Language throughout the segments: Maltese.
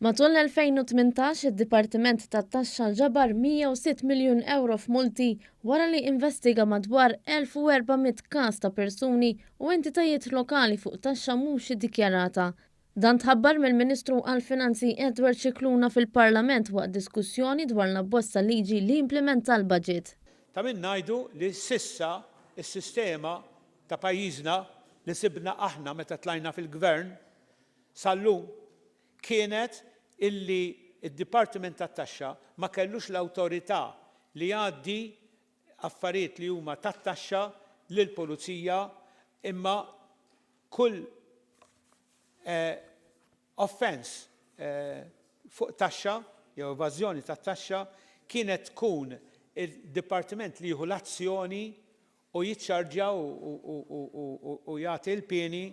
Matul l-2018 id-Dipartiment tat-Taxxa ġabar 106 miljun euro f'multi wara li investiga madwar 1400 każ ta' persuni u entitajiet lokali fuq taxxa mhux iddikjarata. Dan tħabbar mill-Ministru għall-Finanzi Edward Scicluna fil-Parlament waqt diskussjoni dwar l-abbozz liġi li implementa l-budget. Ta' min ngħidu li sissa s-sistema ta' pajjiżna li sibna aħna meta tlajna fil-Gvern sal-lum kienet illi id-Dipartiment tat-Taxxa ma kellux l-awtorità li jgħaddi affarijiet li huma tat-taxxa lill-Pulizija imma kull offense fuq taxxa jew evażjoni tat-taxxa kienet tkun id-Dipartiment li jieħu l-azzjoni u jiċċarġja u jagħti l-pieni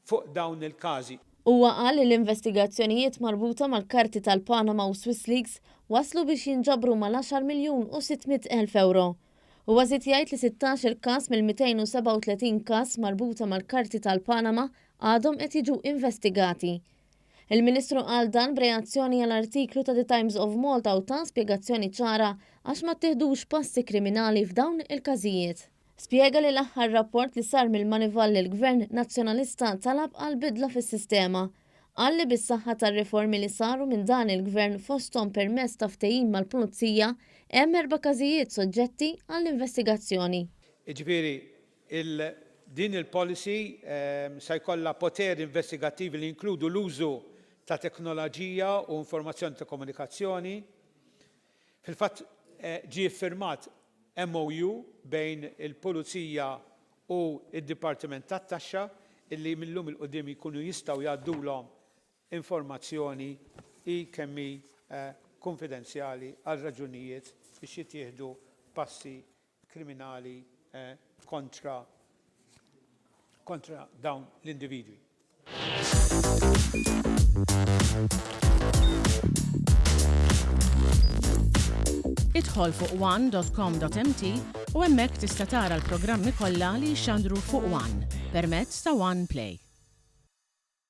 fuq dawn il-każi. Huwa qal li l-investigazzjonijiet marbuta mal-karti tal-Panama u Swiss Leaks waslu biex jinġabru mal-10 miljun u 600,000 euro. Huwa żied jgħid li sittax-il każ mill-237 każ marbuta mal-karti tal-Panama għadhom qed jiġu investigati. Il-Ministru qal dan b'reazzjoni għall-artiklu ta' The Times of Malta u ta' spjegazzjoni ċara għax ma ttieħdux passi kriminali f'dawn il-każijiet. Spjega li l-aħħar rapport li sar mill-Manival l-Gvern Nazzjonalista talab għal bidla fis-sistema. Qal li bis-saħħa tar-riformi li saru minn dan il-Gvern fosthom permezz ta' ftehim mal-Pulizija hemm 4 każijiet soġġetti għall-investigazzjoni. Jiġifieri din il-policy se jkollha poteri investigattivi li jinkludu l-użu ta' teknoloġija u informazzjoni ta' komunikazzjoni. Fil-fatt ġie ffirmat MOU bejn il-Pulizija u id-Dipartiment tat-Taxxa illi millum il-qudiem jkunu jistgħu jgħaddulhom informazzjoni kemm hi konfidenzjali għal raġunijiet biex jittieħdu passi kriminali kontra dawn l-individwi. Idħol fuq one.com.mt u hemmhekk tista' tara l-programmi kollha li jxandru fuq One permezz ta' One Play.